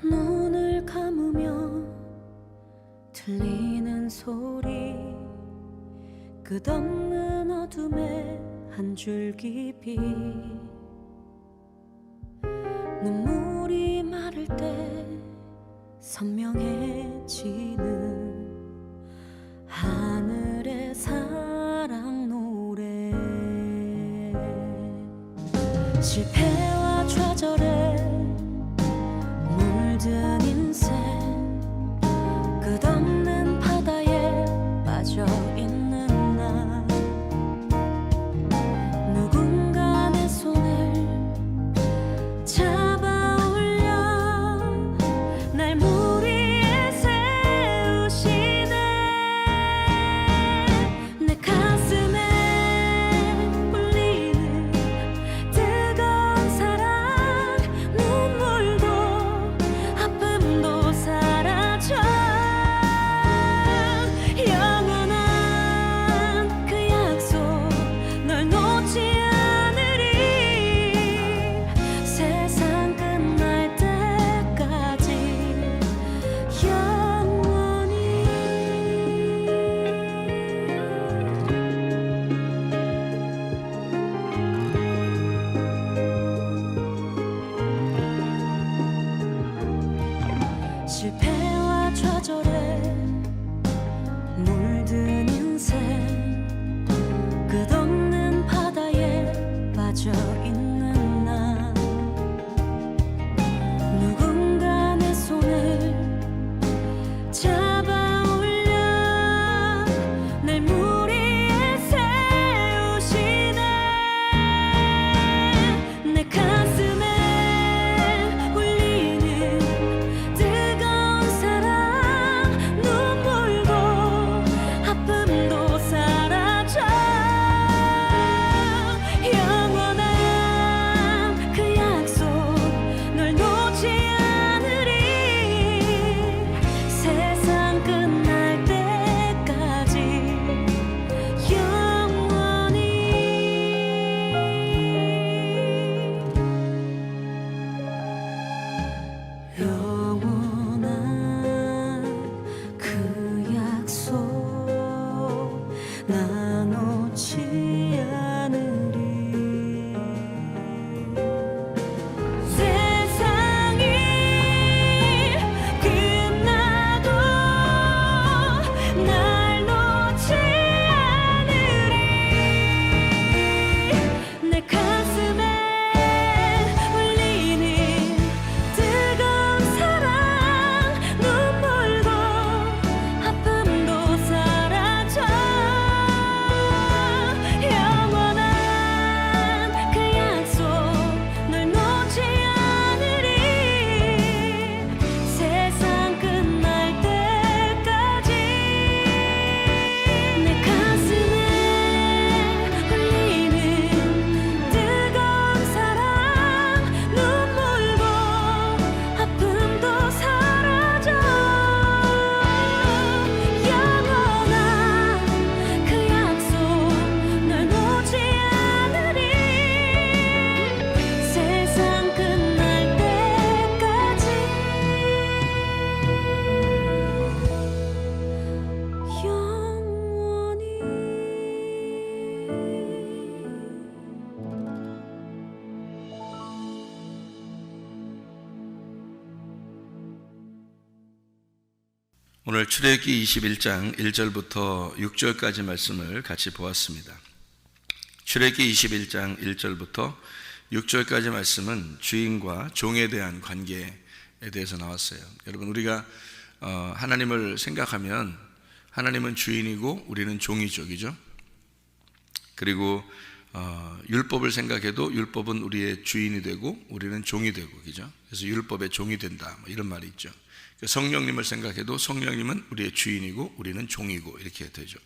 눈을 감으면 들리는 소리, 끝없는 어둠의 한 줄기 빛, 눈물이 마를 때 선명해지는 하늘의 사랑 노래. 실패와 좌절에 물든 인생, 끝없는 바다에 빠져있는 나, 누군가 내 손을 잡아올려 날 물 위에 세우시네. 내 가슴에 울리는 뜨거운 사랑, 눈물도 아픔도 사라져. 영원한 그 약속 널 놓지 않으리. 세상 끝날 때까지 영원히. 실패와 좌절에 물든 인생, 끝없는 바다에 빠져있는 나, 누군가 내 손을 잡아올려 날 물 위에 세우시네. 내 가슴에 울리는 뜨거운 사랑, 눈물도 아픔도 사라져. 영원한 그 약속 널 놓지 않으리. 세상 끝날 때까지 영원히. 영원한 그 약속 나 놓지 않으리. 세상이 끝나도 날 놓지 않으리. 내 가슴에 울리는 뜨거운 사랑, 눈물도 아픔도 사라져. 영원한 그 약속 널 놓지 않으리. 세상 끝날 때까지. 내 가슴에 울리는 뜨거운 사랑, 눈물도 아픔도 사라져. 영원한 그 약속 널 놓지 않으리. 세상 끝날 때까지 영원히. 오늘 출애굽기 21장 1절부터 6절까지 말씀을 같이 보았습니다. 출애굽기 21장 1절부터 6절까지 말씀은 주인과 종에 대한 관계에 대해서 나왔어요. 여러분, 우리가 하나님을 생각하면 하나님은 주인이고 우리는 종이죠, 그죠? 그리고 율법을 생각해도 율법은 우리의 주인이 되고 우리는 종이 되고, 그죠? 그래서 율법의 종이 된다, 뭐 이런 말이 있죠. 성령님을 생각해도 성령님은 우리의 주인이고 우리는 종이고 이렇게 되죠.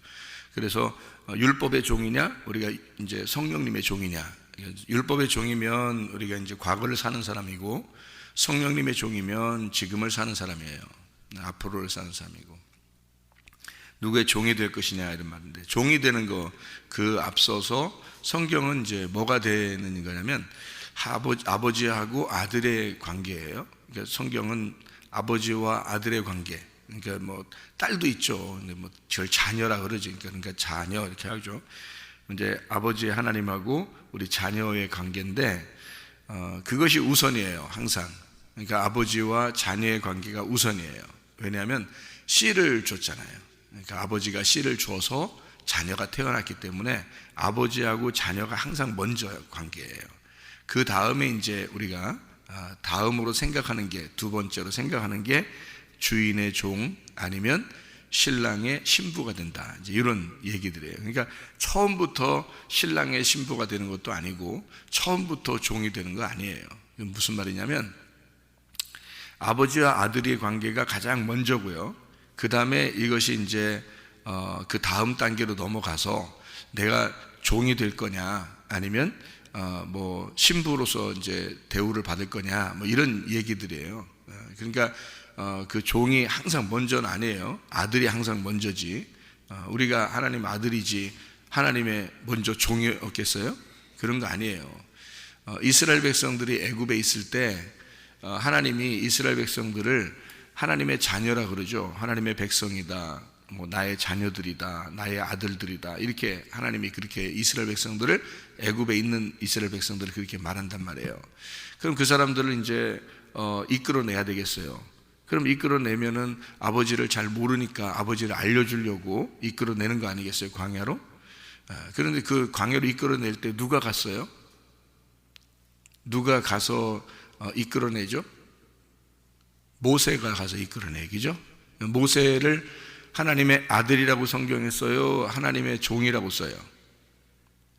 그래서 율법의 종이냐, 우리가 이제 성령님의 종이냐. 율법의 종이면 우리가 이제 과거를 사는 사람이고, 성령님의 종이면 지금을 사는 사람이에요. 앞으로를 사는 사람이고. 누구의 종이 될 것이냐 이런 말인데, 종이 되는 거 그 앞서서 성경은 이제 뭐가 되는 거냐면 아버지하고 아들의 관계예요. 그러니까 성경은 아버지와 아들의 관계, 그러니까 뭐 딸도 있죠. 근데 뭐 절 자녀라 그러지. 그러니까 자녀 이렇게 하죠. 이제 아버지 하나님하고 우리 자녀의 관계인데 그것이 우선이에요. 항상. 그러니까 아버지와 자녀의 관계가 우선이에요. 왜냐하면 씨를 줬잖아요. 그러니까 아버지가 씨를 줘서 자녀가 태어났기 때문에 아버지하고 자녀가 항상 먼저 관계예요. 그 다음에 이제 우리가 다음으로 생각하는 게, 두 번째로 생각하는 게 주인의 종 아니면 신랑의 신부가 된다, 이제 이런 얘기들이에요. 그러니까 처음부터 신랑의 신부가 되는 것도 아니고 처음부터 종이 되는 거 아니에요. 이건 무슨 말이냐면 아버지와 아들의 관계가 가장 먼저고요. 그 다음에 이것이 이제 그 다음 단계로 넘어가서 내가 종이 될 거냐 아니면 뭐 신부로서 이제 대우를 받을 거냐 뭐 이런 얘기들이에요. 그러니까 그 종이 항상 먼저는 아니에요. 아들이 항상 먼저지. 우리가 하나님 아들이지 하나님의 먼저 종이 없겠어요? 그런 거 아니에요. 이스라엘 백성들이 애굽에 있을 때 하나님이 이스라엘 백성들을 하나님의 자녀라 그러죠. 하나님의 백성이다, 뭐 나의 자녀들이다, 나의 아들들이다, 이렇게 하나님이 그렇게 이스라엘 백성들을, 애굽에 있는 이스라엘 백성들을 그렇게 말한단 말이에요. 그럼 그 사람들을 이제 이끌어내야 되겠어요. 그럼 이끌어내면은 아버지를 잘 모르니까 아버지를 알려주려고 이끌어내는 거 아니겠어요, 광야로? 그런데 그 광야로 이끌어낼 때 누가 갔어요? 누가 가서 이끌어내죠? 모세가 가서 이끌어내기죠. 모세를 하나님의 아들이라고 성경에 써요? 하나님의 종이라고 써요?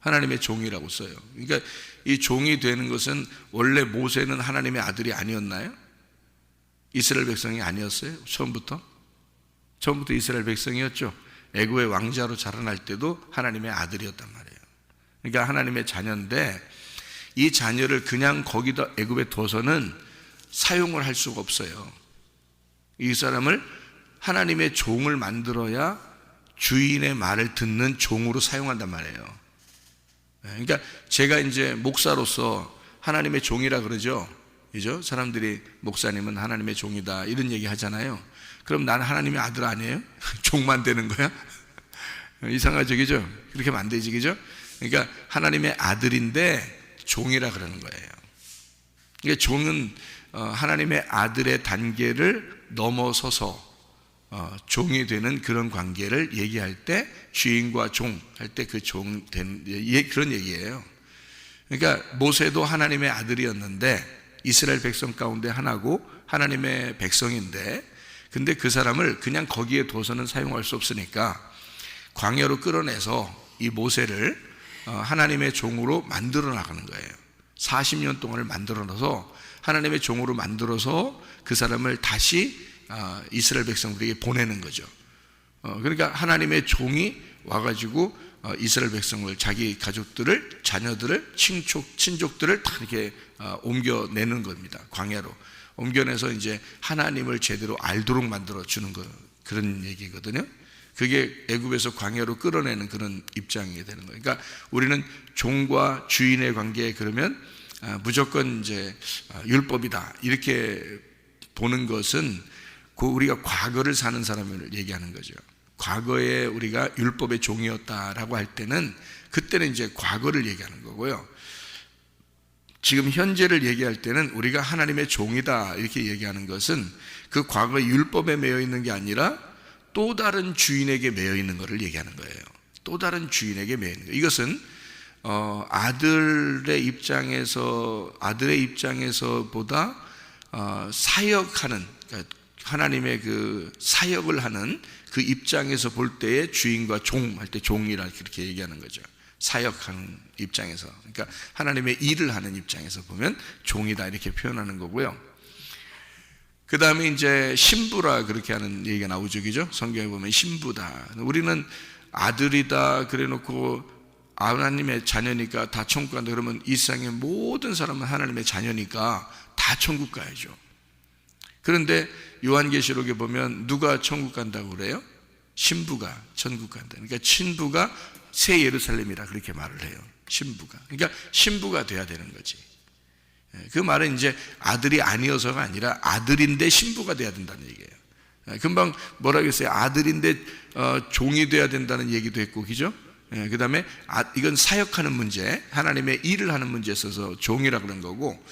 하나님의 종이라고 써요. 그러니까 이 종이 되는 것은, 원래 모세는 하나님의 아들이 아니었나요? 이스라엘 백성이 아니었어요? 처음부터 이스라엘 백성이었죠. 애굽의 왕자로 자라날 때도 하나님의 아들이었단 말이에요. 그러니까 하나님의 자녀인데 이 자녀를 그냥 거기다 애굽에 둬서는 사용을 할 수가 없어요. 이 사람을 하나님의 종을 만들어야 주인의 말을 듣는 종으로 사용한단 말이에요. 그러니까 제가 이제 목사로서 하나님의 종이라 그러죠. 그죠? 사람들이 목사님은 하나님의 종이다 이런 얘기 하잖아요. 그럼 나는 하나님의 아들 아니에요? 종만 되는 거야? 이상하죠, 그죠? 그렇게 하면 안 되지, 그죠? 그러니까 하나님의 아들인데 종이라 그러는 거예요. 그러니까 종은 하나님의 아들의 단계를 넘어서서 종이 되는 그런 관계를 얘기할 때, 주인과 종 할 때 그 종 된 그런 얘기예요. 그러니까 모세도 하나님의 아들이었는데 이스라엘 백성 가운데 하나고 하나님의 백성인데, 근데 그 사람을 그냥 거기에 둬서는 사용할 수 없으니까 광야로 끌어내서 이 모세를 하나님의 종으로 만들어 나가는 거예요. 40년 동안을 만들어놔서 하나님의 종으로 만들어서 그 사람을 다시 이스라엘 백성들에게 보내는 거죠. 그러니까 하나님의 종이 와가지고 이스라엘 백성을, 자기 가족들을, 자녀들을, 친족들을 다 이렇게 옮겨내는 겁니다. 광야로 옮겨내서 이제 하나님을 제대로 알도록 만들어 주는 거, 그런 얘기거든요. 그게 애굽에서 광야로 끌어내는 그런 입장이 되는 거예요. 그러니까 우리는 종과 주인의 관계, 그러면 무조건 이제 율법이다 이렇게 보는 것은 우리가 과거를 사는 사람을 얘기하는 거죠. 과거에 우리가 율법의 종이었다라고 할 때는 그때는 이제 과거를 얘기하는 거고요. 지금 현재를 얘기할 때는 우리가 하나님의 종이다 이렇게 얘기하는 것은 그 과거의 율법에 매여 있는 게 아니라 또 다른 주인에게 매여 있는 것을 얘기하는 거예요. 또 다른 주인에게 매여 있는 거예요. 이것은 아들의 입장에서보다 사역하는, 그러니까 하나님의 그 사역을 하는 그 입장에서 볼 때의 주인과 종 할 때 종이라 그렇게 얘기하는 거죠. 사역하는 입장에서, 그러니까 하나님의 일을 하는 입장에서 보면 종이다 이렇게 표현하는 거고요. 그 다음에 이제 신부라 그렇게 하는 얘기가 나오죠, 그죠? 성경에 보면 신부다. 우리는 아들이다 그래 놓고 하나님의 자녀니까 다 천국 간다 그러면 이 세상의 모든 사람은 하나님의 자녀니까 다 천국 가야죠. 그런데 요한계시록에 보면 누가 천국 간다고 그래요? 신부가 천국 간다. 그러니까 신부가 새 예루살렘이라 그렇게 말을 해요. 신부가. 그러니까 신부가 돼야 되는 거지. 그 말은 이제 아들이 아니어서가 아니라 아들인데 신부가 돼야 된다는 얘기예요. 금방 뭐라고 했어요? 아들인데 종이 돼야 된다는 얘기도 했고, 그죠? 그 다음에 이건 사역하는 문제, 하나님의 일을 하는 문제에 있어서 종이라 그런 거고,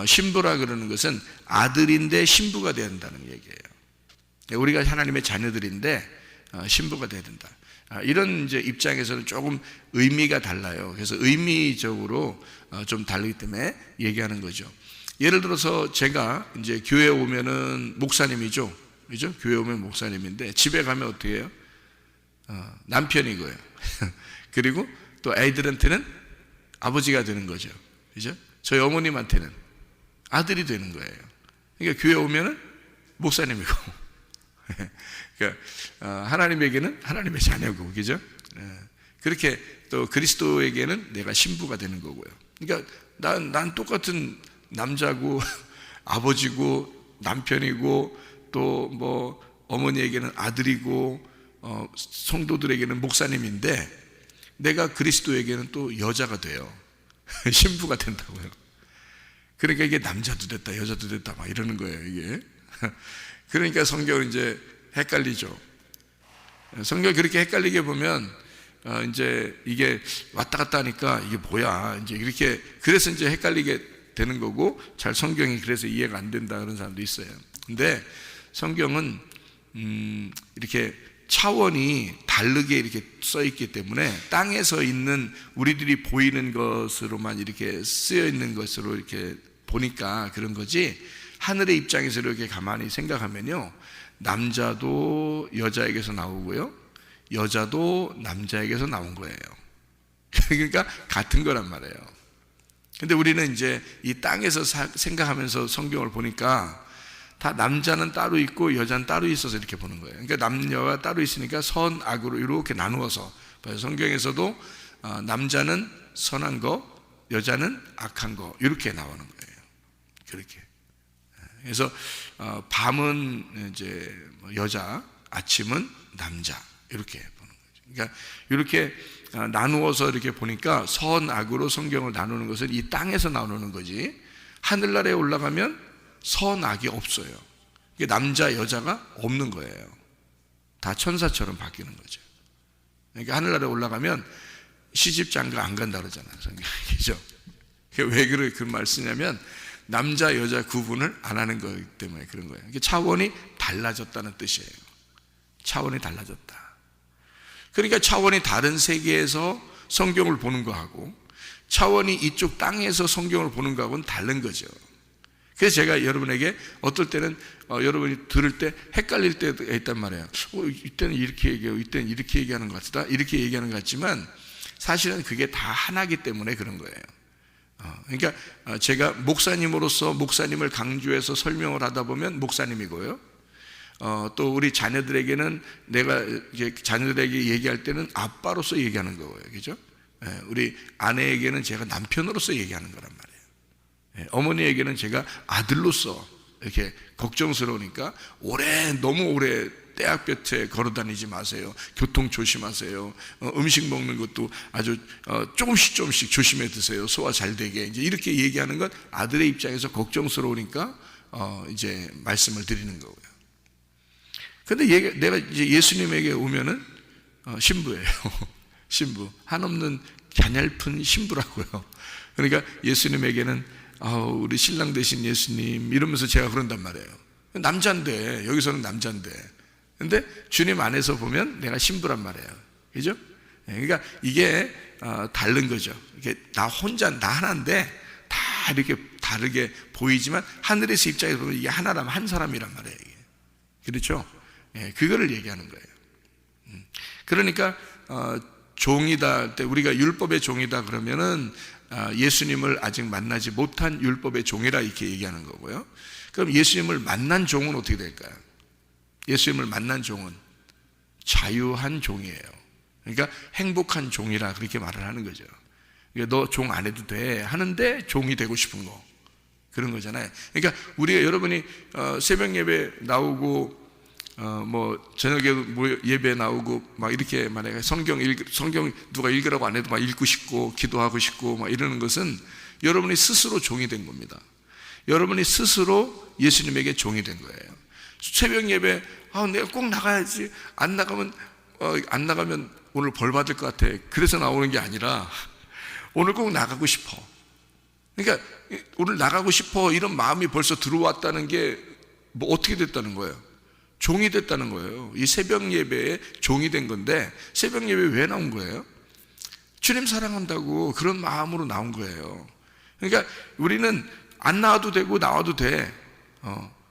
신부라 그러는 것은 아들인데 신부가 돼야 된다는 얘기예요. 우리가 하나님의 자녀들인데 신부가 돼야 된다. 이런 이제 입장에서는 조금 의미가 달라요. 그래서 의미적으로 좀 다르기 때문에 얘기하는 거죠. 예를 들어서 제가 이제 교회 오면은 목사님이죠, 그죠? 교회 오면 목사님인데 집에 가면 어떻게 해요? 남편이고요. 그리고 또 애들한테는 아버지가 되는 거죠, 그죠? 저희 어머님한테는 아들이 되는 거예요. 그러니까 교회 오면은 목사님이고, 그러니까 하나님에게는 하나님의 자녀고, 그죠? 그렇게 또 그리스도에게는 내가 신부가 되는 거고요. 그러니까 난 똑같은 남자고 아버지고 남편이고 또 뭐 어머니에게는 아들이고 성도들에게는 목사님인데 내가 그리스도에게는 또 여자가 돼요. 신부가 된다고요. 그러니까 이게 남자도 됐다 여자도 됐다 막 이러는 거예요, 이게. 그러니까 성경은 이제 헷갈리죠. 성경이 그렇게 헷갈리게 보면 이제 이게 왔다 갔다 하니까 이게 뭐야 이제 이렇게, 그래서 이제 헷갈리게 되는 거고, 잘 성경이 그래서 이해가 안 된다 그런 사람도 있어요. 근데 성경은 이렇게 차원이 다르게 이렇게 써 있기 때문에 땅에서 있는 우리들이 보이는 것으로만 이렇게 쓰여 있는 것으로 이렇게 보니까 그런 거지, 하늘의 입장에서 이렇게 가만히 생각하면요, 남자도 여자에게서 나오고요, 여자도 남자에게서 나온 거예요. 그러니까 같은 거란 말이에요. 근데 우리는 이제 이 땅에서 생각하면서 성경을 보니까 다 남자는 따로 있고 여자는 따로 있어서 이렇게 보는 거예요. 그러니까 남녀가 따로 있으니까 선, 악으로 이렇게 나누어서, 성경에서도 남자는 선한 거, 여자는 악한 거 이렇게 나오는 거예요. 그렇게. 그래서 밤은 이제 여자, 아침은 남자 이렇게 보는 거죠. 그러니까 이렇게 나누어서 이렇게 보니까 선, 악으로 성경을 나누는 것은 이 땅에서 나누는 거지, 하늘나라에 올라가면 선, 악이 없어요. 남자, 여자가 없는 거예요. 다 천사처럼 바뀌는 거죠. 그러니까 하늘나라에 올라가면 시집 장가 안 간다 그러잖아요, 성경이죠. 왜 그 말 쓰냐면 남자, 여자 구분을 안 하는 거기 때문에 그런 거예요. 차원이 달라졌다는 뜻이에요. 차원이 달라졌다. 그러니까 차원이 다른 세계에서 성경을 보는 거하고 차원이 이쪽 땅에서 성경을 보는 거하고는 다른 거죠. 그래서 제가 여러분에게 어떨 때는 여러분이 들을 때 헷갈릴 때가 있단 말이에요. 이때는 이렇게 얘기하고 이때는 이렇게 얘기하는 것 같다, 이렇게 얘기하는 것 같지만 사실은 그게 다 하나이기 때문에 그런 거예요. 그러니까 제가 목사님으로서 목사님을 강조해서 설명을 하다 보면 목사님이고요, 또 우리 자녀들에게는 내가 이제 자녀들에게 얘기할 때는 아빠로서 얘기하는 거고요, 그죠? 우리 아내에게는 제가 남편으로서 얘기하는 거란 말이에요. 어머니에게는 제가 아들로서 이렇게 걱정스러우니까 너무 오래 떼약볕에 걸어다니지 마세요, 교통 조심하세요, 음식 먹는 것도 아주 조금씩 조심해 드세요, 소화 잘 되게, 이제 이렇게 얘기하는 건 아들의 입장에서 걱정스러우니까 이제 말씀을 드리는 거고요. 근데 내가 이제 예수님에게 오면은 신부예요. 신부, 한없는 갸냘픈 신부라고요. 그러니까 예수님에게는 우리 신랑 되신 예수님 이러면서 제가 그런단 말이에요. 남자인데, 여기서는 남자인데, 근데 주님 안에서 보면 내가 신부란 말이에요, 그죠? 그러니까 이게 다른 거죠. 이게 나 하나인데 다 이렇게 다르게 보이지만 하늘에서 입장에서 보면 이게 하나라면 한 사람이란 말이에요, 이게. 그렇죠? 그거를 얘기하는 거예요. 그러니까 종이다 할 때, 우리가 율법의 종이다 그러면은 예수님을 아직 만나지 못한 율법의 종이라 이렇게 얘기하는 거고요. 그럼 예수님을 만난 종은 어떻게 될까요? 예수님을 만난 종은 자유한 종이에요. 그러니까 행복한 종이라 그렇게 말을 하는 거죠. 너 종 안 해도 돼 하는데 종이 되고 싶은 거, 그런 거잖아요. 그러니까 여러분이 새벽 예배 나오고 뭐 저녁에 예배 나오고 막 이렇게 만약에 성경 누가 읽으라고 안 해도 막 읽고 싶고 기도하고 싶고 막 이러는 것은 여러분이 스스로 종이 된 겁니다. 여러분이 스스로 예수님에게 종이 된 거예요. 새벽 예배 내가 꼭 나가야지, 안 나가면 오늘 벌 받을 것 같아, 그래서 나오는 게 아니라 오늘 꼭 나가고 싶어. 그러니까 오늘 나가고 싶어 이런 마음이 벌써 들어왔다는 게 뭐 어떻게 됐다는 거예요? 종이 됐다는 거예요. 이 새벽 예배에 종이 된 건데, 새벽 예배 왜 나온 거예요? 주님 사랑한다고 그런 마음으로 나온 거예요. 그러니까 우리는 안 나와도 되고 나와도 돼.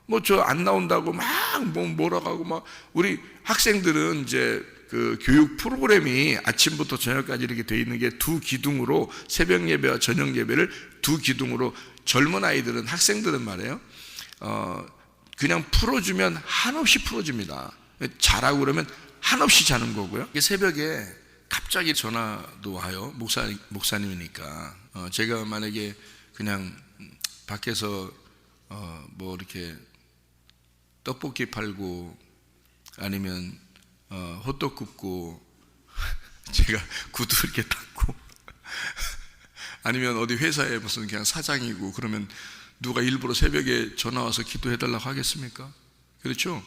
뭐 저 안 나온다고 막 뭐라고 하고 막, 우리 학생들은 이제 그 교육 프로그램이 아침부터 저녁까지 이렇게 돼 있는 게 두 기둥으로, 새벽 예배와 저녁 예배를 두 기둥으로, 젊은 아이들은, 학생들은 말이에요, 그냥 풀어주면 한없이 풀어줍니다. 자라고 그러면 한없이 자는 거고요. 새벽에 갑자기 전화도 와요. 목사님이니까. 제가 만약에 그냥 밖에서 뭐 이렇게 떡볶이 팔고 아니면 호떡 굽고 제가 구두 이렇게 닦고 아니면 어디 회사에 무슨 그냥 사장이고 그러면 누가 일부러 새벽에 전화 와서 기도해달라고 하겠습니까? 그렇죠?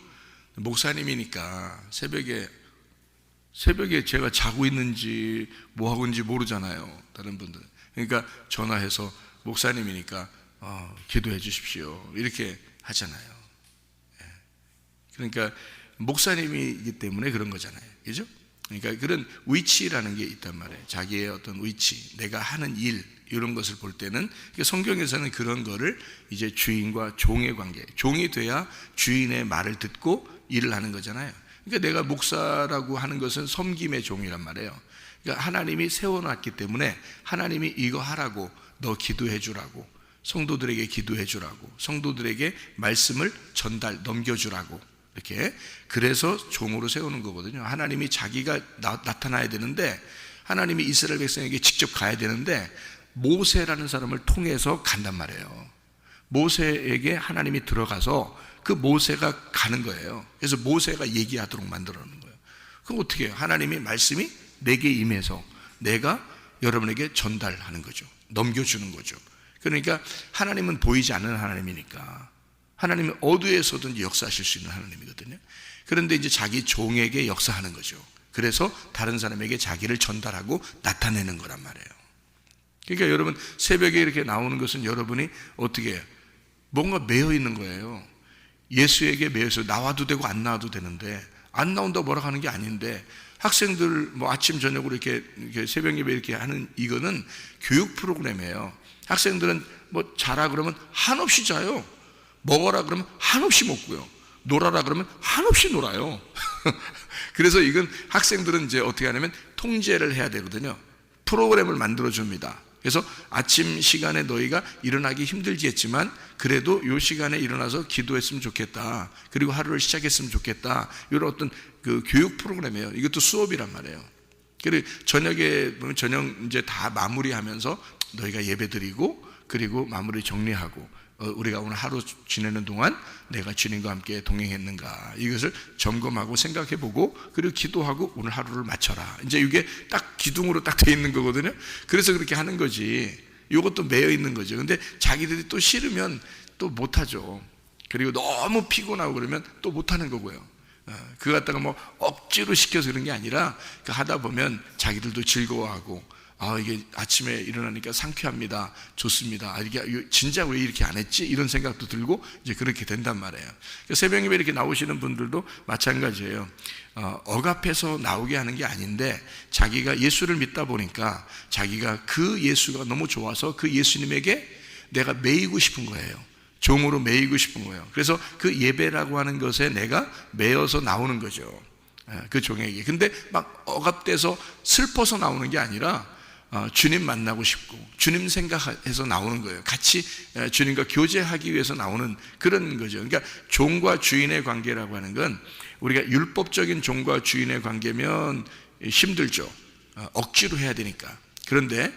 목사님이니까 새벽에 제가 자고 있는지 뭐 하고 있는지 모르잖아요, 다른 분들은. 그러니까 전화해서 목사님이니까 기도해 주십시오 이렇게 하잖아요. 그러니까 목사님이기 때문에 그런 거잖아요, 그죠? 그러니까 그런 위치라는 게 있단 말이에요. 자기의 어떤 위치, 내가 하는 일, 이런 것을 볼 때는, 성경에서는 그런 거를 이제 주인과 종의 관계, 종이 돼야 주인의 말을 듣고 일을 하는 거잖아요. 그러니까 내가 목사라고 하는 것은 섬김의 종이란 말이에요. 그러니까 하나님이 세워놨기 때문에 하나님이 이거 하라고, 너 기도해 주라고, 성도들에게 기도해 주라고, 성도들에게 말씀을 넘겨주라고, 이렇게, 그래서 종으로 세우는 거거든요. 하나님이 자기가 나타나야 되는데, 하나님이 이스라엘 백성에게 직접 가야 되는데 모세라는 사람을 통해서 간단 말이에요. 모세에게 하나님이 들어가서 그 모세가 가는 거예요. 그래서 모세가 얘기하도록 만들어 놓는 거예요. 그럼 어떻게 해요? 하나님이 말씀이 내게 임해서 내가 여러분에게 전달하는 거죠. 넘겨주는 거죠. 그러니까 하나님은 보이지 않는 하나님이니까, 하나님은 어두에서든지 역사하실 수 있는 하나님이거든요. 그런데 이제 자기 종에게 역사하는 거죠. 그래서 다른 사람에게 자기를 전달하고 나타내는 거란 말이에요. 그러니까 여러분, 새벽에 이렇게 나오는 것은 여러분이 어떻게 해요? 뭔가 매여 있는 거예요. 예수에게 매여서 나와도 되고 안 나와도 되는데, 안 나온다고 뭐라 하는 게 아닌데, 학생들 뭐 아침 저녁으로 이렇게 새벽 예배 이렇게 하는 이거는 교육 프로그램이에요. 학생들은 뭐 자라 그러면 한없이 자요. 먹어라 그러면 한없이 먹고요. 놀아라 그러면 한없이 놀아요. 그래서 이건 학생들은 이제 어떻게 하냐면 통제를 해야 되거든요. 프로그램을 만들어 줍니다. 그래서 아침 시간에 너희가 일어나기 힘들겠지만 그래도 이 시간에 일어나서 기도했으면 좋겠다, 그리고 하루를 시작했으면 좋겠다, 이런 어떤 그 교육 프로그램이에요. 이것도 수업이란 말이에요. 그리고 저녁에 보면 저녁 이제 다 마무리하면서 너희가 예배드리고 그리고 마무리 정리하고, 우리가 오늘 하루 지내는 동안 내가 주님과 함께 동행했는가, 이것을 점검하고 생각해보고, 그리고 기도하고 오늘 하루를 마쳐라. 이제 이게 딱 기둥으로 딱 돼 있는 거거든요. 그래서 그렇게 하는 거지. 이것도 매여 있는 거죠. 근데 자기들이 또 싫으면 또 못하죠. 그리고 너무 피곤하고 그러면 또 못하는 거고요. 그거 갖다가 뭐 억지로 시켜서 그런 게 아니라, 하다 보면 자기들도 즐거워하고, 이게 아침에 일어나니까 상쾌합니다, 좋습니다, 이게 진짜 왜 이렇게 안 했지, 이런 생각도 들고 이제 그렇게 된단 말이에요. 새벽 예배 이렇게 나오시는 분들도 마찬가지예요. 억압해서 나오게 하는 게 아닌데, 자기가 예수를 믿다 보니까 자기가 그 예수가 너무 좋아서 그 예수님에게 내가 매이고 싶은 거예요. 종으로 매이고 싶은 거예요. 그래서 그 예배라고 하는 것에 내가 매여서 나오는 거죠, 그 종에게. 근데 막 억압돼서 슬퍼서 나오는 게 아니라 주님 만나고 싶고 주님 생각해서 나오는 거예요. 같이 주님과 교제하기 위해서 나오는 그런 거죠. 그러니까 종과 주인의 관계라고 하는 건, 우리가 율법적인 종과 주인의 관계면 힘들죠. 억지로 해야 되니까. 그런데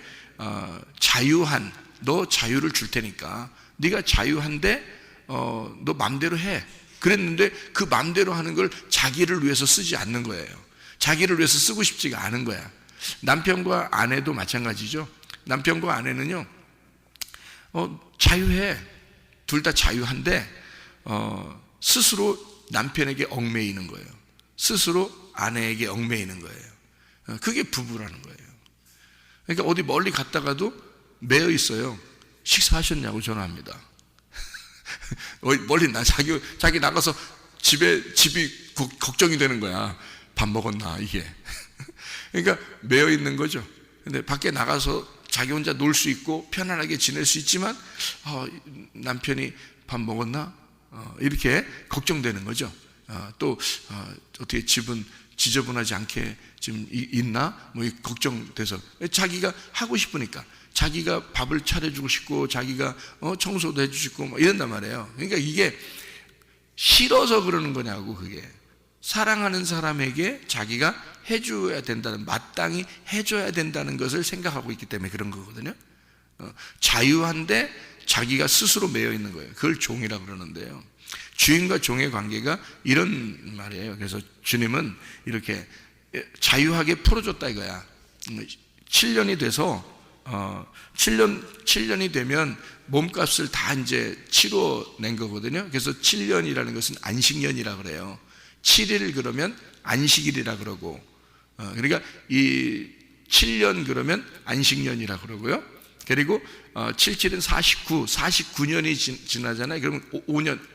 너 자유를 줄 테니까 네가 자유한데 너 맘대로 해. 그랬는데 그 마음대로 하는 걸 자기를 위해서 쓰지 않는 거예요. 자기를 위해서 쓰고 싶지가 않은 거야. 남편과 아내도 마찬가지죠. 남편과 아내는요, 자유해. 둘 다 자유한데 스스로 남편에게 얽매이는 거예요. 스스로 아내에게 얽매이는 거예요. 그게 부부라는 거예요. 그러니까 어디 멀리 갔다가도 매여 있어요. 식사하셨냐고 전화합니다. 멀리 자기 나가서 집이 걱정이 되는 거야. 밥 먹었나 이게. 그러니까 매여 있는 거죠. 근데 밖에 나가서 자기 혼자 놀 수 있고 편안하게 지낼 수 있지만 남편이 밥 먹었나 이렇게 걱정되는 거죠. 또 어떻게 집은 지저분하지 않게 지금 있나 뭐 걱정돼서 자기가 하고 싶으니까 자기가 밥을 차려주고 싶고 자기가 청소도 해주시고 뭐 이런단 말이에요. 그러니까 이게 싫어서 그러는 거냐고. 그게 사랑하는 사람에게 자기가 해줘야 된다는, 마땅히 해줘야 된다는 것을 생각하고 있기 때문에 그런 거거든요. 자유한데 자기가 스스로 매여 있는 거예요. 그걸 종이라고 그러는데요. 주인과 종의 관계가 이런 말이에요. 그래서 주님은 이렇게 자유하게 풀어줬다 이거야. 7년이 돼서 7년이 되면 몸값을 다 이제 치러낸 거거든요. 그래서 7년이라는 것은 안식년이라 그래요. 7일 그러면 안식일이라 그러고, 그러니까 이 7년 그러면 안식년이라 그러고요. 그리고 77은 49년이 지나잖아요. 그러면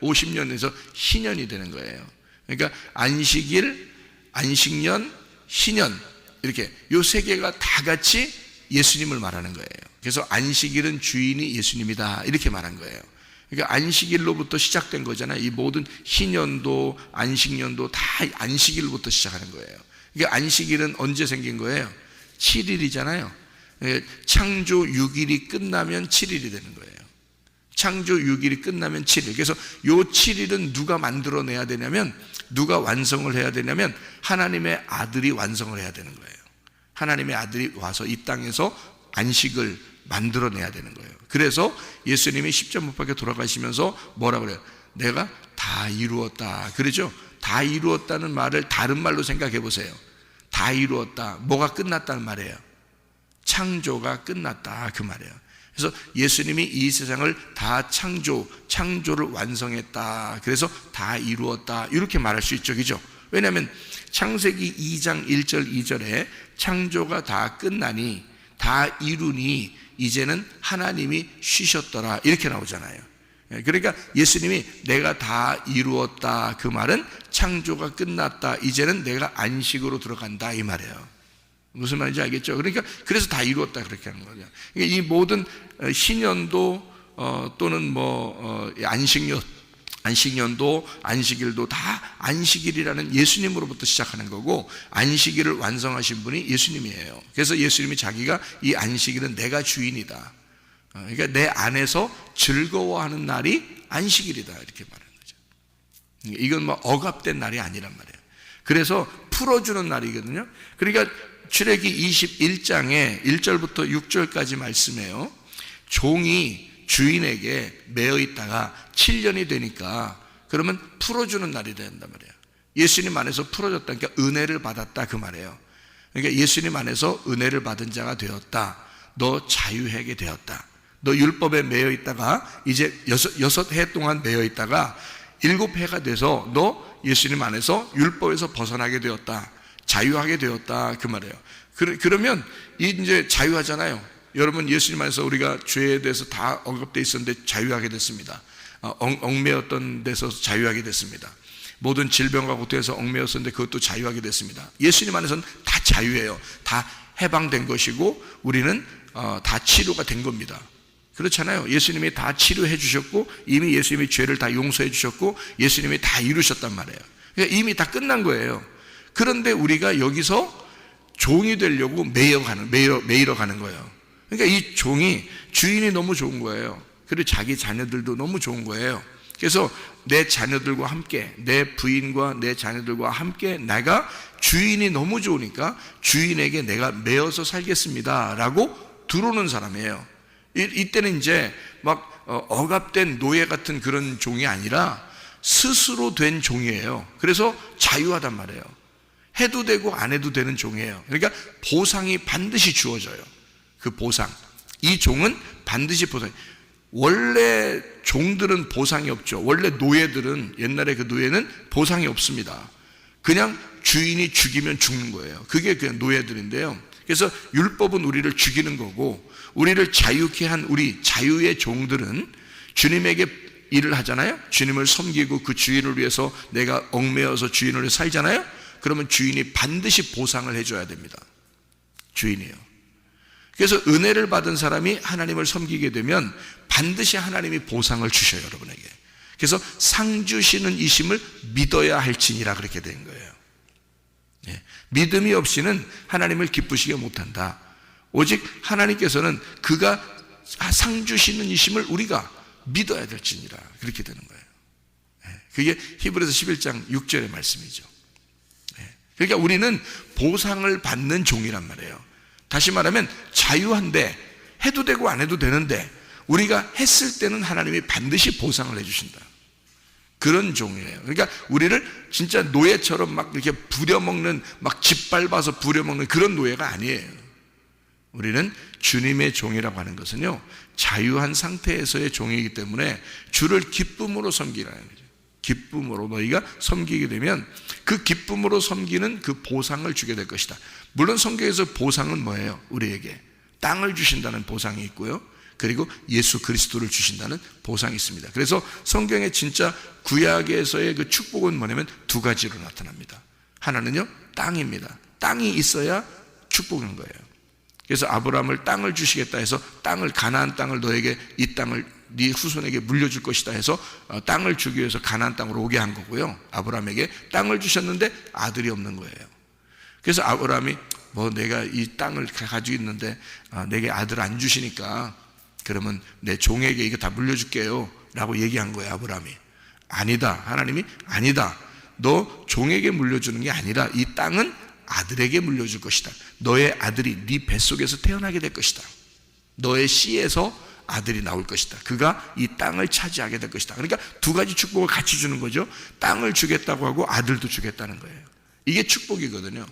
50년에서 희년이 되는 거예요. 그러니까 안식일, 안식년, 희년, 이렇게 요 세 개가 다 같이 예수님을 말하는 거예요. 그래서 안식일은 주인이 예수님이다 이렇게 말한 거예요. 그러니까 안식일로부터 시작된 거잖아요. 이 모든 희년도 안식년도 다 안식일로부터 시작하는 거예요. 그러니까 안식일은 언제 생긴 거예요? 7일이잖아요. 창조 6일이 끝나면 7일이 되는 거예요. 창조 6일이 끝나면 7일. 그래서 요 7일은 누가 만들어내야 되냐면, 누가 완성을 해야 되냐면 하나님의 아들이 완성을 해야 되는 거예요. 하나님의 아들이 와서 이 땅에서 안식을 만들어내야 되는 거예요. 그래서 예수님이 십자가 못 박혀 돌아가시면서 뭐라 그래요? 내가 다 이루었다 그러죠. 다 이루었다는 말을 다른 말로 생각해 보세요. 다 이루었다, 뭐가 끝났다는 말이에요? 창조가 끝났다 그 말이에요. 그래서 예수님이 이 세상을 다 창조를 완성했다, 그래서 다 이루었다 이렇게 말할 수 있죠. 그죠? 왜냐하면 창세기 2장 1절 2절에 창조가 다 끝나니 다 이루니 이제는 하나님이 쉬셨더라 이렇게 나오잖아요. 그러니까 예수님이 내가 다 이루었다 그 말은 창조가 끝났다, 이제는 내가 안식으로 들어간다 이 말이에요. 무슨 말인지 알겠죠? 그러니까 그래서 다 이루었다 그렇게 하는 거죠. 그러니까 이 모든 신년도 또는 안식년도 안식일도 다 안식일이라는 예수님으로부터 시작하는 거고, 안식일을 완성하신 분이 예수님이에요. 그래서 예수님이 자기가 이 안식일은 내가 주인이다, 그러니까 내 안에서 즐거워하는 날이 안식일이다 이렇게 말하는 거죠. 이건 뭐 억압된 날이 아니란 말이에요. 그래서 풀어주는 날이거든요. 그러니까 출애기 21장에 1절부터 6절까지 말씀해요. 종이 주인에게 매여 있다가 7년이 되니까 그러면 풀어주는 날이 된단 말이에요. 예수님 안에서 풀어졌다, 그러니까 은혜를 받았다 그 말이에요. 그러니까 예수님 안에서 은혜를 받은 자가 되었다, 너 자유하게 되었다. 너 율법에 매여 있다가 이제 6해 동안 매여 있다가 7해가 돼서 너 예수님 안에서 율법에서 벗어나게 되었다, 자유하게 되었다 그 말이에요. 그러면 이제 자유하잖아요. 여러분, 예수님 안에서 우리가 죄에 대해서 다 억압되어 있었는데 자유하게 됐습니다. 얽매였던 데서 자유하게 됐습니다. 모든 질병과 고통에서 얽매였었는데 그것도 자유하게 됐습니다. 예수님 안에서는 다 자유예요. 다 해방된 것이고 우리는 다 치료가 된 겁니다. 그렇잖아요. 예수님이 다 치료해 주셨고 이미 예수님이 죄를 다 용서해 주셨고 예수님이 다 이루셨단 말이에요. 그러니까 이미 다 끝난 거예요. 그런데 우리가 여기서 종이 되려고 매이러 가는 거예요. 그러니까 이 종이, 주인이 너무 좋은 거예요. 그리고 자기 자녀들도 너무 좋은 거예요. 그래서 내 자녀들과 함께, 내 부인과 내 자녀들과 함께 내가 주인이 너무 좋으니까 주인에게 내가 매어서 살겠습니다 라고 들어오는 사람이에요. 이때는 이제 막 억압된 노예 같은 그런 종이 아니라 스스로 된 종이에요. 그래서 자유하단 말이에요. 해도 되고 안 해도 되는 종이에요. 그러니까 보상이 반드시 주어져요. 그 보상. 이 종은 반드시 보상. 원래 종들은 보상이 없죠. 원래 노예들은, 옛날에 그 노예는 보상이 없습니다. 그냥 주인이 죽이면 죽는 거예요. 그게 그냥 노예들인데요. 그래서 율법은 우리를 죽이는 거고, 우리를 자유케 한 우리 자유의 종들은 주님에게 일을 하잖아요. 주님을 섬기고 그 주인을 위해서 내가 얽매여서 주인을 위해 살잖아요. 그러면 주인이 반드시 보상을 해줘야 됩니다. 주인이요. 그래서 은혜를 받은 사람이 하나님을 섬기게 되면 반드시 하나님이 보상을 주셔요, 여러분에게. 그래서 상 주시는 이심을 믿어야 할지니라 그렇게 된 거예요. 예. 믿음이 없이는 하나님을 기쁘시게 못한다. 오직 하나님께서는 그가 상 주시는 이심을 우리가 믿어야 될지니라 그렇게 되는 거예요. 예. 그게 히브리서 11장 6절의 말씀이죠. 예. 그러니까 우리는 보상을 받는 종이란 말이에요. 다시 말하면 자유한데 해도 되고 안 해도 되는데 우리가 했을 때는 하나님이 반드시 보상을 해주신다. 그런 종이에요. 그러니까 우리를 진짜 노예처럼 막 이렇게 부려먹는, 막 짓밟아서 부려먹는 그런 노예가 아니에요. 우리는 주님의 종이라고 하는 것은요, 자유한 상태에서의 종이기 때문에 주를 기쁨으로 섬기라는 거죠. 기쁨으로 너희가 섬기게 되면 그 기쁨으로 섬기는 그 보상을 주게 될 것이다. 물론 성경에서 보상은 뭐예요? 우리에게 땅을 주신다는 보상이 있고요, 그리고 예수 그리스도를 주신다는 보상이 있습니다. 그래서 성경에 진짜 구약에서의 그 축복은 뭐냐면 두 가지로 나타납니다. 하나는요, 땅입니다. 땅이 있어야 축복인 거예요. 그래서 아브라함을 땅을 주시겠다 해서 땅을, 가나안 땅을 너에게, 이 땅을 네 후손에게 물려줄 것이다 해서 땅을 주기 위해서 가나안 땅으로 오게 한 거고요. 아브라함에게 땅을 주셨는데 아들이 없는 거예요. 그래서 아브라함이 뭐 내가 이 땅을 가지고 있는데 내게 아들 안 주시니까 그러면 내 종에게 이거 다 물려줄게요 라고 얘기한 거예요. 아브라함이. 아니다. 하나님이 아니다. 너 종에게 물려주는 게 아니라 이 땅은 아들에게 물려줄 것이다. 너의 아들이 네 뱃속에서 태어나게 될 것이다. 너의 씨에서 아들이 나올 것이다. 그가 이 땅을 차지하게 될 것이다. 그러니까 두 가지 축복을 같이 주는 거죠. 땅을 주겠다고 하고 아들도 주겠다는 거예요. 이게 축복이거든요.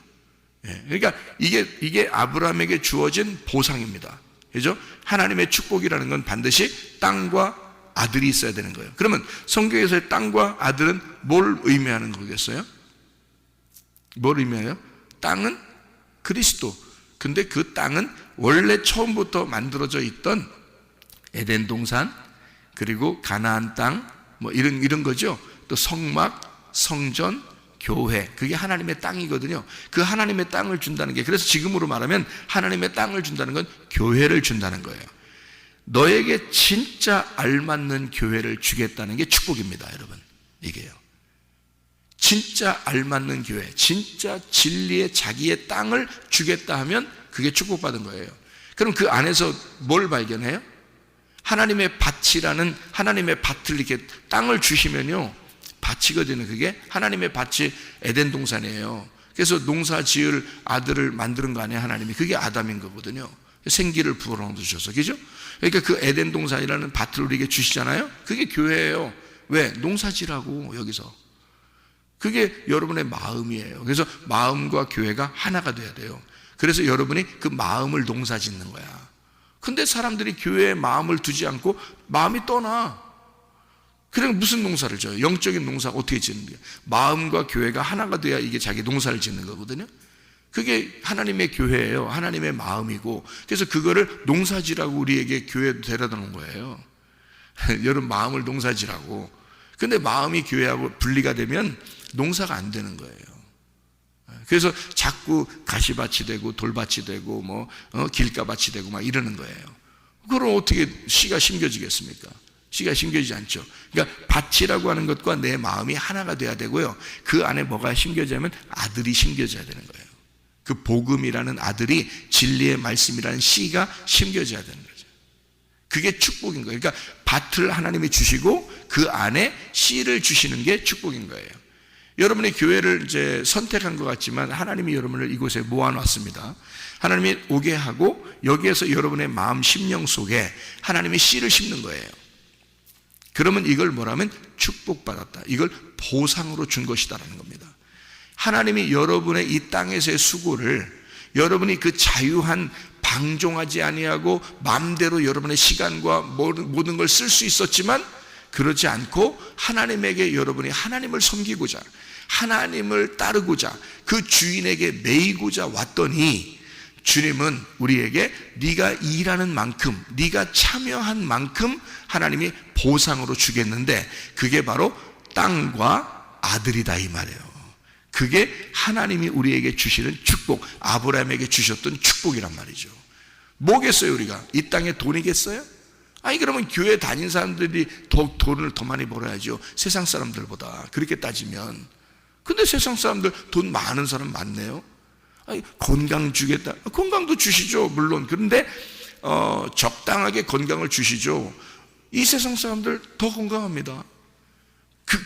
예, 그러니까 이게 아브라함에게 주어진 보상입니다. 그죠? 하나님의 축복이라는 건 반드시 땅과 아들이 있어야 되는 거예요. 그러면 성경에서의 땅과 아들은 뭘 의미하는 거겠어요? 뭘 의미해요? 땅은 그리스도. 근데 그 땅은 원래 처음부터 만들어져 있던 에덴 동산, 그리고 가나안 땅, 뭐 이런 거죠. 또 성막, 성전, 교회, 그게 하나님의 땅이거든요. 그 하나님의 땅을 준다는 게, 그래서 지금으로 말하면 하나님의 땅을 준다는 건 교회를 준다는 거예요. 너에게 진짜 알맞는 교회를 주겠다는 게 축복입니다, 여러분. 이게요. 진짜 알맞는 교회, 진짜 진리의 자기의 땅을 주겠다 하면 그게 축복받은 거예요. 그럼 그 안에서 뭘 발견해요? 하나님의 밭이라는, 하나님의 밭을 이렇게 땅을 주시면요, 밭이거든요. 그게 하나님의 밭이 에덴 동산이에요. 그래서 농사 지을 아들을 만드는 거 아니에요, 하나님이. 그게 아담인 거거든요. 생기를 불어넣어 주셔서, 그죠? 그러니까 그 에덴 동산이라는 밭을 우리에게 주시잖아요. 그게 교회예요. 왜? 농사지라고. 여기서 그게 여러분의 마음이에요. 그래서 마음과 교회가 하나가 돼야 돼요. 그래서 여러분이 그 마음을 농사짓는 거야. 근데 사람들이 교회에 마음을 두지 않고 마음이 떠나. 그럼 무슨 농사를 져요? 영적인 농사 어떻게 짓는 거예요? 마음과 교회가 하나가 돼야 이게 자기 농사를 짓는 거거든요. 그게 하나님의 교회예요. 하나님의 마음이고, 그래서 그거를 농사지라고 우리에게 교회에 데려다 놓은 거예요. 여러분 마음을 농사지라고. 근데 마음이 교회하고 분리가 되면 농사가 안 되는 거예요. 그래서 자꾸 가시밭이 되고 돌밭이 되고 뭐 길가밭이 되고 막 이러는 거예요. 그럼 어떻게 씨가 심겨지겠습니까? 씨가 심겨지지 않죠. 그러니까 밭이라고 하는 것과 내 마음이 하나가 돼야 되고요, 그 안에 뭐가 심겨지냐면 아들이 심겨져야 되는 거예요. 그 복음이라는 아들이, 진리의 말씀이라는 씨가 심겨져야 되는 거죠. 그게 축복인 거예요. 그러니까 밭을 하나님이 주시고 그 안에 씨를 주시는 게 축복인 거예요. 여러분의 교회를 이제 선택한 것 같지만 하나님이 여러분을 이곳에 모아놨습니다. 하나님이 오게 하고 여기에서 여러분의 마음 심령 속에 하나님의 씨를 심는 거예요. 그러면 이걸 뭐라면 축복받았다, 이걸 보상으로 준 것이다라는 겁니다. 하나님이 여러분의 이 땅에서의 수고를, 여러분이 그 자유한, 방종하지 아니하고 마음대로 여러분의 시간과 모든 걸 쓸 수 있었지만 그러지 않고 하나님에게 여러분이 하나님을 섬기고자, 하나님을 따르고자, 그 주인에게 매이고자 왔더니 주님은 우리에게 네가 일하는 만큼, 네가 참여한 만큼 하나님이 보상으로 주겠는데 그게 바로 땅과 아들이다 이 말이에요. 그게 하나님이 우리에게 주시는 축복, 아브라함에게 주셨던 축복이란 말이죠. 뭐겠어요? 우리가 이 땅에 돈이겠어요? 아니 그러면 교회 다닌 사람들이 돈을 더 많이 벌어야죠, 세상 사람들보다. 그렇게 따지면. 근데 세상 사람들 돈 많은 사람 많네요. 아니, 건강 주겠다, 건강도 주시죠 물론. 그런데 적당하게 건강을 주시죠. 이 세상 사람들 더 건강합니다.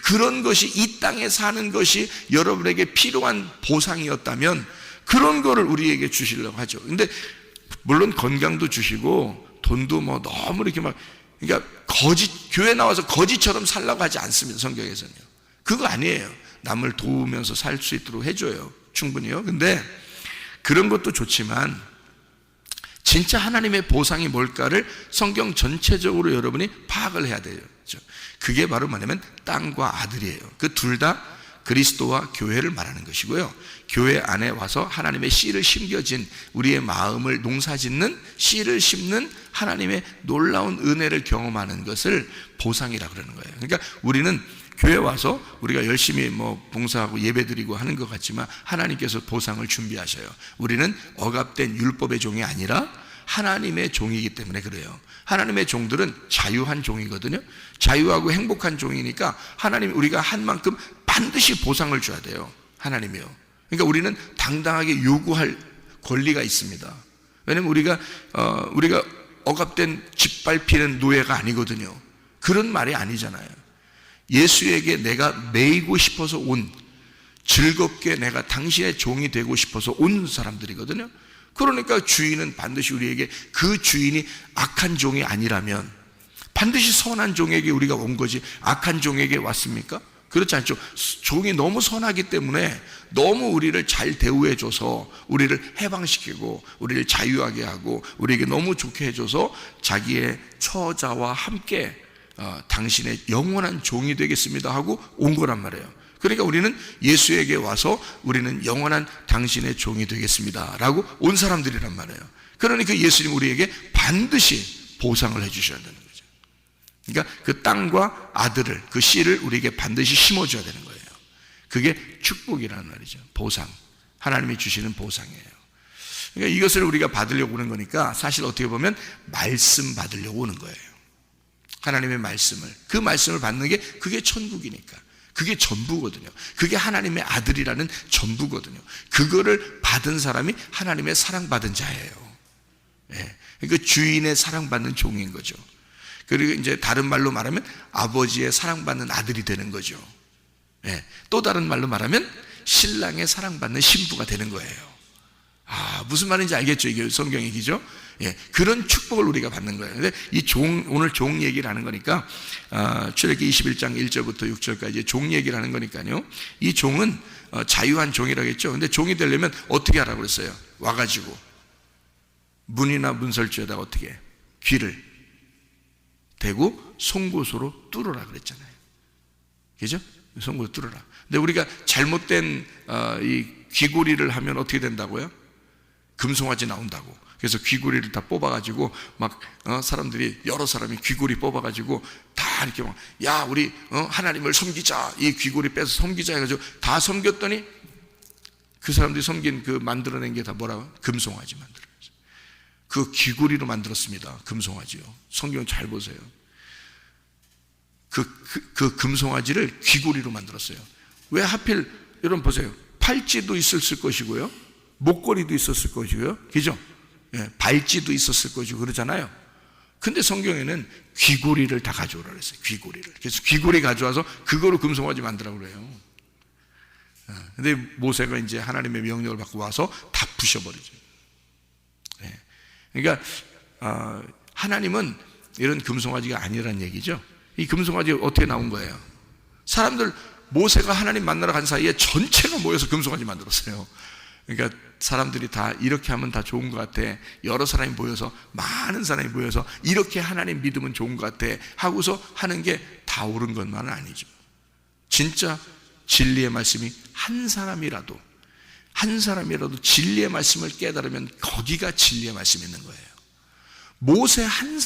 그런 것이, 이 땅에 사는 것이 여러분에게 필요한 보상이었다면 그런 거를 우리에게 주시려고 하죠. 근데 물론 건강도 주시고 돈도 뭐 너무 이렇게 막, 그러니까 교회 나와서 거지처럼 살라고 하지 않습니다, 성경에서는요. 그거 아니에요. 남을 도우면서 살 수 있도록 해줘요, 충분히요. 근데 그런 것도 좋지만 진짜 하나님의 보상이 뭘까를 성경 전체적으로 여러분이 파악을 해야 돼요. 그게 바로 뭐냐면 땅과 아들이에요. 그 둘 다 그리스도와 교회를 말하는 것이고요, 교회 안에 와서 하나님의 씨를 심겨진, 우리의 마음을 농사짓는, 씨를 심는 하나님의 놀라운 은혜를 경험하는 것을 보상이라고 그러는 거예요. 그러니까 우리는 교회 와서 우리가 열심히 뭐 봉사하고 예배드리고 하는 것 같지만 하나님께서 보상을 준비하셔요. 우리는 억압된 율법의 종이 아니라 하나님의 종이기 때문에 그래요. 하나님의 종들은 자유한 종이거든요. 자유하고 행복한 종이니까 하나님, 우리가 한 만큼 반드시 보상을 줘야 돼요, 하나님이요. 그러니까 우리는 당당하게 요구할 권리가 있습니다. 왜냐하면 우리가 억압된 짓밟히는 노예가 아니거든요. 그런 말이 아니잖아요. 예수에게 내가 매이고 싶어서 온, 즐겁게 내가 당신의 종이 되고 싶어서 온 사람들이거든요. 그러니까 주인은 반드시 우리에게, 그 주인이 악한 종이 아니라면 반드시 선한 종에게 우리가 온 거지 악한 종에게 왔습니까? 그렇지 않죠. 종이 너무 선하기 때문에 너무 우리를 잘 대우해줘서 우리를 해방시키고 우리를 자유하게 하고 우리에게 너무 좋게 해줘서 자기의 처자와 함께 당신의 영원한 종이 되겠습니다 하고 온 거란 말이에요. 그러니까 우리는 예수에게 와서 우리는 영원한 당신의 종이 되겠습니다 라고 온 사람들이란 말이에요. 그러니까 예수님 우리에게 반드시 보상을 해주셔야 되는 거죠. 그러니까 그 땅과 아들을, 그 씨를 우리에게 반드시 심어줘야 되는 거예요. 그게 축복이라는 말이죠. 보상, 하나님이 주시는 보상이에요. 그러니까 이것을 우리가 받으려고 오는 거니까 사실 어떻게 보면 말씀 받으려고 오는 거예요. 하나님의 말씀을, 그 말씀을 받는 게 그게 천국이니까, 그게 전부거든요. 그게 하나님의 아들이라는 전부거든요. 그거를 받은 사람이 하나님의 사랑받은 자예요. 그러니까 주인의 사랑받는 종인 거죠. 그리고 이제 다른 말로 말하면 아버지의 사랑받는 아들이 되는 거죠. 또 다른 말로 말하면 신랑의 사랑받는 신부가 되는 거예요. 무슨 말인지 알겠죠? 이게 성경 얘기죠. 그런 축복을 우리가 받는 거예요. 근데 오늘 종 얘기를 하는 거니까, 출애굽기 21장 1절부터 6절까지 종 얘기를 하는 거니까요. 이 종은 자유한 종이라고 했죠. 근데 종이 되려면 어떻게 하라고 그랬어요? 와가지고 문이나 문설주에다가 어떻게 귀를 대고 송곳으로 뚫어라 그랬잖아요. 그죠? 송곳으로 뚫어라. 근데 우리가 잘못된 이 귀고리를 하면 어떻게 된다고요? 금송아지 나온다고. 그래서 귀고리를 다 뽑아가지고 막 사람들이, 여러 사람이 귀고리 뽑아가지고 다 이렇게 막, 야 우리 하나님을 섬기자, 이 귀고리 빼서 섬기자 해가지고 다 섬겼더니 그 사람들이 섬긴 그 만들어낸 게 다 뭐라고? 금송아지 만들어냈어요. 그 귀고리로 만들었습니다. 금송아지요. 성경 잘 보세요. 그 금송아지를 귀고리로 만들었어요. 왜 하필, 여러분 보세요. 팔찌도 있었을 것이고요, 목걸이도 있었을 것이고요, 그죠? 발찌도 있었을 것이고 그러잖아요. 근데 성경에는 귀고리를 다 가져오라 그랬어요. 귀고리를. 그래서 귀고리 가져와서 그거로 금송아지 만들라고 그래요. 근데 모세가 이제 하나님의 명령을 받고 와서 다 부셔버리죠. 그러니까 하나님은 이런 금송아지가 아니라는 얘기죠. 이 금송아지 어떻게 나온 거예요? 사람들, 모세가 하나님 만나러 간 사이에 전체가 모여서 금송아지 만들었어요. 그러니까 사람들이 다 이렇게 하면 다 좋은 것 같아, 여러 사람이 모여서, 많은 사람이 모여서 이렇게 하나님 믿으면 좋은 것 같아 하고서 하는 게 다 옳은 것만은 아니죠. 진짜 진리의 말씀이 한 사람이라도 진리의 말씀을 깨달으면 거기가 진리의 말씀이 있는 거예요. 모세 한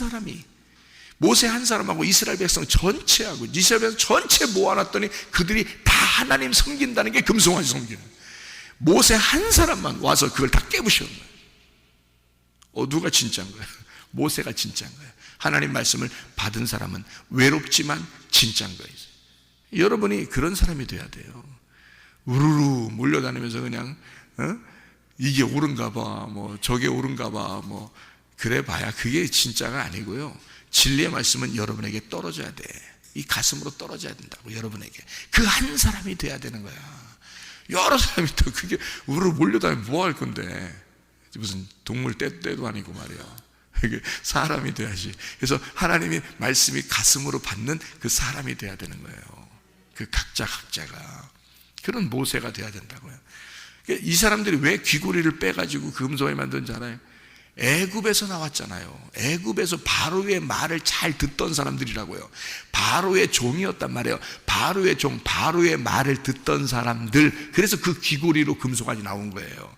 사람하고 이스라엘 백성 전체하고 이스라엘 백성 전체 모아놨더니 그들이 다 하나님 섬긴다는 게 금송아지 섬기는, 모세 한 사람만 와서 그걸 다 깨부시는 거예요. 누가 진짜인 거예요? 모세가 진짜인 거예요. 하나님 말씀을 받은 사람은 외롭지만 진짜인 거예요. 여러분이 그런 사람이 돼야 돼요. 우르르 몰려다니면서 그냥 이게 옳은가 봐, 뭐 저게 옳은가 봐, 뭐 그래 봐야 그게 진짜가 아니고요. 진리의 말씀은 여러분에게 떨어져야 돼. 이 가슴으로 떨어져야 된다고, 여러분에게. 그 한 사람이 돼야 되는 거야. 여러 사람이 또 그게 우르르 몰려다니면 뭐 할 건데, 무슨 동물 떼도 아니고 말이야. 이게 사람이 돼야지. 그래서 하나님의 말씀이 가슴으로 받는 그 사람이 돼야 되는 거예요. 그 각자가 그런 모세가 돼야 된다고요. 이 사람들이 왜 귀고리를 빼가지고 금송아지 만든지 알아요? 애굽에서 나왔잖아요. 애굽에서 바로의 말을 잘 듣던 사람들이라고요. 바로의 종이었단 말이에요. 바로의 종, 바로의 말을 듣던 사람들. 그래서 그 귀고리로 금송아지 나온 거예요.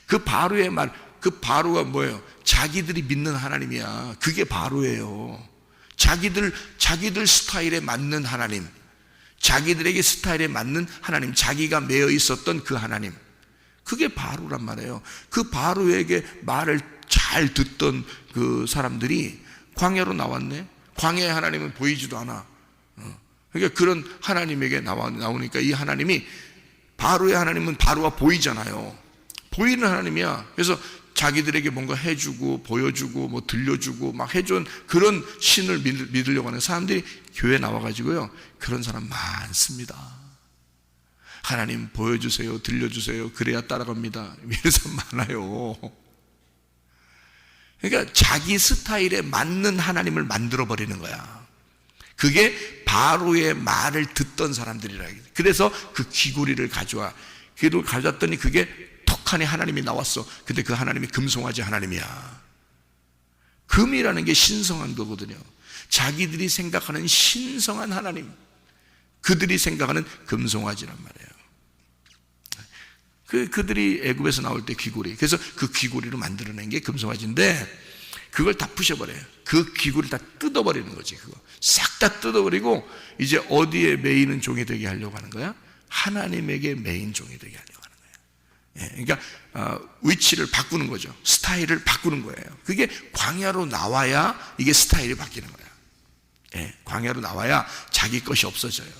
그 바로의 말, 그 바로가 뭐예요? 자기들이 믿는 하나님이야. 그게 바로예요. 자기들 스타일에 맞는 하나님, 자기들에게 스타일에 맞는 하나님, 자기가 매여 있었던 그 하나님, 그게 바로란 말이에요. 그 바로에게 말을 잘 듣던 그 사람들이 광야로 나왔네. 광야의 하나님은 보이지도 않아. 그러니까 그런 하나님에게 나오니까 이 하나님이, 바로의 하나님은 바로가 보이잖아요. 보이는 하나님이야. 그래서 자기들에게 뭔가 해주고 보여주고 뭐 들려주고 막 해준 그런 신을 믿으려고 하는 사람들이 교회에 나와가지고요, 그런 사람 많습니다. 하나님 보여주세요, 들려주세요, 그래야 따라갑니다, 이런 사람 많아요. 그러니까 자기 스타일에 맞는 하나님을 만들어버리는 거야. 그게 바로의 말을 듣던 사람들이라. 그래서 그 귀고리를 가져와. 그걸 가져왔더니 그게 턱하니 하나님이 나왔어. 근데 그 하나님이 금송아지 하나님이야. 금이라는 게 신성한 거거든요. 자기들이 생각하는 신성한 하나님, 그들이 생각하는 금송아지란 말이에요. 그들이 애굽에서 나올 때 귀고리, 그래서 그 귀고리로 만들어낸 게 금송아지인데, 그걸 다 부셔버려요. 그 귀고리 다 뜯어버리는 거지. 그거 싹 다 뜯어버리고 이제 어디에 매이는 종이 되게 하려고 하는 거야? 하나님에게 매인 종이 되게 하려고 하는 거야. 그러니까 위치를 바꾸는 거죠. 스타일을 바꾸는 거예요. 그게 광야로 나와야 이게 스타일이 바뀌는 거야. 광야로 나와야 자기 것이 없어져요.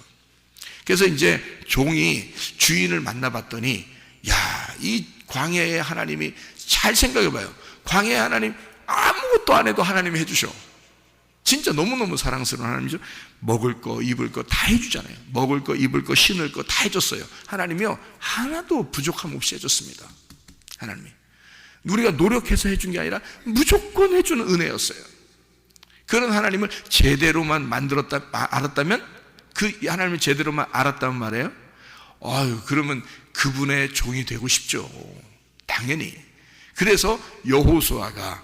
그래서 이제 종이 주인을 만나봤더니, 야, 이 광야의 하나님이, 잘 생각해봐요. 광야의 하나님 아무것도 안 해도 하나님이 해주셔. 진짜 너무너무 사랑스러운 하나님이죠. 먹을 거 입을 거 다 해주잖아요. 먹을 거 입을 거 신을 거 다 해줬어요. 하나님이요, 하나도 부족함 없이 해줬습니다. 하나님이 우리가 노력해서 해준 게 아니라 무조건 해주는 은혜였어요. 그런 하나님을 제대로만 알았다면, 그 하나님을 제대로만 알았다면 말이에요, 그러면 그분의 종이 되고 싶죠. 당연히. 그래서 여호수아가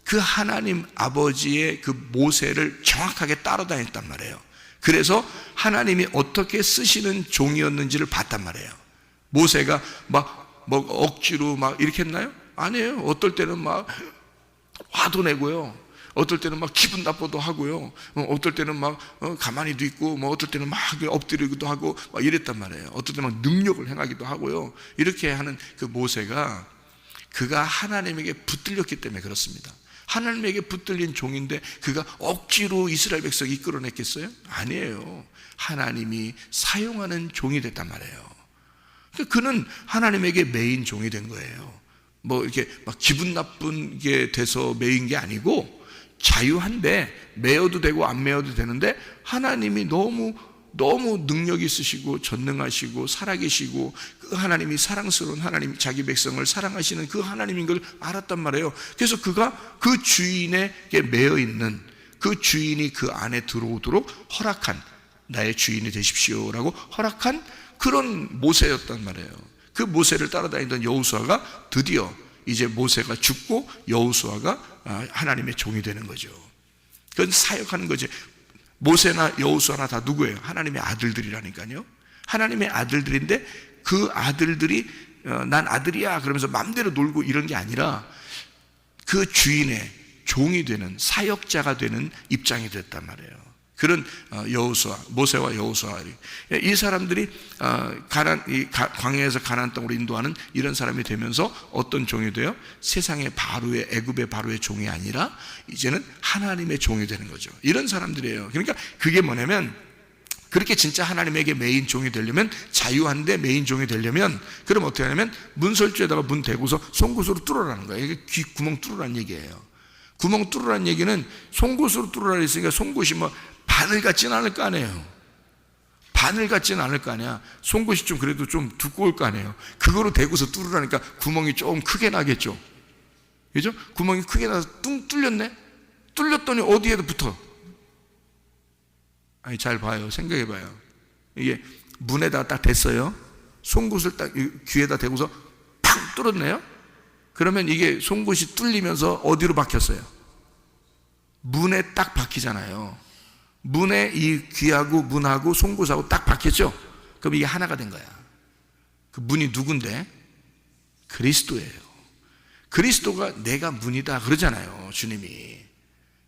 그 하나님 아버지의 그 모세를 정확하게 따라다녔단 말이에요. 그래서 하나님이 어떻게 쓰시는 종이었는지를 봤단 말이에요. 모세가 막 억지로 막 이렇게 했나요? 아니에요. 어떨 때는 막 화도 내고요, 어떨 때는 막 기분 나빠도 하고요, 어떨 때는 막 가만히도 있고, 뭐 어떨 때는 막 엎드리기도 하고 막 이랬단 말이에요. 어떨 때는 막 능력을 행하기도 하고요. 이렇게 하는 그 모세가, 그가 하나님에게 붙들렸기 때문에 그렇습니다. 하나님에게 붙들린 종인데 그가 억지로 이스라엘 백성 이끌어냈겠어요? 아니에요. 하나님이 사용하는 종이 됐단 말이에요. 그는 하나님에게 매인 종이 된 거예요. 뭐 이렇게 막 기분 나쁜 게 돼서 매인 게 아니고, 자유한데 매여도 되고 안 매여도 되는데, 하나님이 너무 능력이 있으시고 전능하시고 살아계시고, 그 하나님이 사랑스러운 하나님, 자기 백성을 사랑하시는 그 하나님인 걸 알았단 말이에요. 그래서 그가 그 주인에게 매여 있는 그 주인이 그 안에 들어오도록 허락한, 나의 주인이 되십시오라고 허락한 그런 모세였단 말이에요. 그 모세를 따라다니던 여호수아가 드디어 이제 모세가 죽고 여호수아가 하나님의 종이 되는 거죠. 그건 사역하는 거지. 모세나 여호수아나 다 누구예요? 하나님의 아들들이라니까요. 하나님의 아들들인데 그 아들들이 난 아들이야 그러면서 마음대로 놀고 이런 게 아니라 그 주인의 종이 되는, 사역자가 되는 입장이 됐단 말이에요. 그런 여호수아, 모세와 여호수아, 이 사람들이 광야에서 가나안 땅으로 인도하는 이런 사람이 되면서 어떤 종이 돼요? 세상의 바로의, 애굽의 바로의 종이 아니라 이제는 하나님의 종이 되는 거죠. 이런 사람들이에요. 그러니까 그게 뭐냐면, 그렇게 진짜 하나님에게 메인 종이 되려면, 자유한데 메인 종이 되려면, 그럼 어떻게 하냐면 문설주에다가 문 대고서 송곳으로 뚫으라는 거예요. 이게 귀 구멍 뚫으라는 얘기예요. 구멍 뚫으라는 얘기는 송곳으로 뚫으라 했으니까 송곳이 뭐 바늘 같지는 않을 거 아니에요. 바늘 같지는 않을 거 아니야. 송곳이 좀 그래도 좀 두꺼울 거 아니에요. 그거로 대고서 뚫으라니까 구멍이 좀 크게 나겠죠. 그죠? 구멍이 크게 나서 뚱 뚫렸네? 뚫렸더니 어디에도 붙어. 아니, 잘 봐요. 생각해 봐요. 이게 문에다 딱 댔어요. 송곳을 딱 귀에다 대고서 팍 뚫었네요. 그러면 이게 송곳이 뚫리면서 어디로 박혔어요? 문에 딱 박히잖아요. 문에 이 귀하고 문하고 송곳하고 딱 박혔죠? 그럼 이게 하나가 된 거야. 그 문이 누군데? 그리스도예요. 그리스도가 내가 문이다 그러잖아요, 주님이.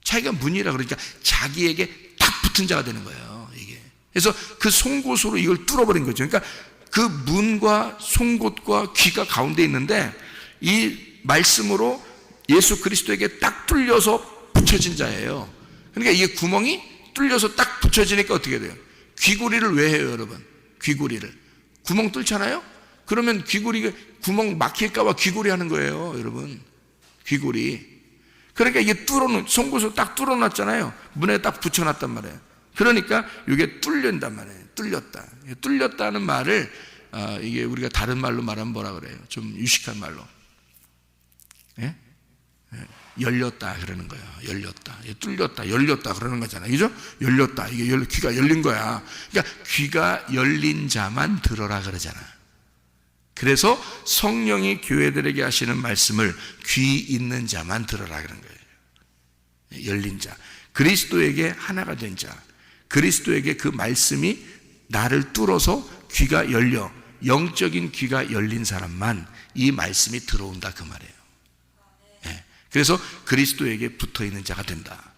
자기가 문이라 그러니까 자기에게 딱 붙은 자가 되는 거예요, 이게. 그래서 그 송곳으로 이걸 뚫어버린 거죠. 그러니까 그 문과 송곳과 귀가 가운데 있는데 이 말씀으로 예수 그리스도에게 딱 뚫려서 붙여진 자예요. 그러니까 이게 구멍이 뚫려서 딱 붙여지니까 어떻게 돼요? 귀고리를 왜 해요, 여러분? 귀고리를. 구멍 뚫잖아요? 그러면 귀고리가 구멍 막힐까봐 귀고리 하는 거예요, 여러분. 귀고리. 그러니까 이게 송곳으로 딱 뚫어놨잖아요. 문에 딱 붙여놨단 말이에요. 그러니까 이게 뚫린단 말이에요. 뚫렸다. 뚫렸다는 말을 이게 우리가 다른 말로 말하면 뭐라 그래요? 좀 유식한 말로. 예? 열렸다 그러는 거예요. 열렸다. 뚫렸다. 열렸다 그러는 거잖아요. 그죠? 열렸다. 이게 귀가 열린 거야. 그러니까 귀가 열린 자만 들어라 그러잖아. 그래서 성령이 교회들에게 하시는 말씀을 귀 있는 자만 들어라 그런 거예요. 열린 자. 그리스도에게 하나가 된 자. 그리스도에게 그 말씀이 나를 뚫어서 귀가 열려, 영적인 귀가 열린 사람만 이 말씀이 들어온다 그 말이에요. 네. 그래서 그리스도에게 붙어있는 자가 된다.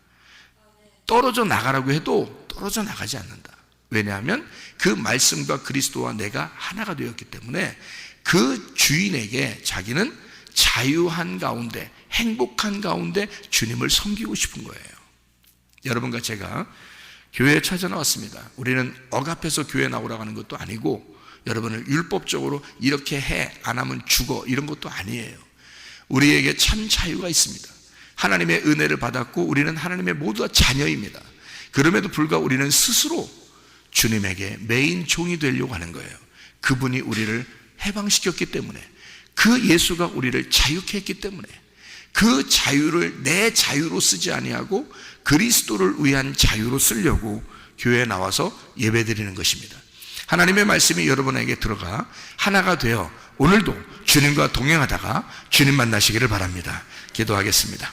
떨어져 나가라고 해도 떨어져 나가지 않는다. 왜냐하면 그 말씀과 그리스도와 내가 하나가 되었기 때문에 그 주인에게 자기는 자유한 가운데, 행복한 가운데 주님을 섬기고 싶은 거예요. 여러분과 제가 교회에 찾아 나왔습니다. 우리는 억압해서 교회 나오라고 하는 것도 아니고, 여러분을 율법적으로 이렇게 해, 안 하면 죽어, 이런 것도 아니에요. 우리에게 참 자유가 있습니다. 하나님의 은혜를 받았고 우리는 하나님의 모두가 자녀입니다. 그럼에도 불구하고 우리는 스스로 주님에게 메인 종이 되려고 하는 거예요. 그분이 우리를 해방시켰기 때문에, 그 예수가 우리를 자유케 했기 때문에, 그 자유를 내 자유로 쓰지 아니하고 그리스도를 위한 자유로 쓰려고 교회에 나와서 예배드리는 것입니다. 하나님의 말씀이 여러분에게 들어가 하나가 되어 오늘도 주님과 동행하다가 주님 만나시기를 바랍니다. 기도하겠습니다.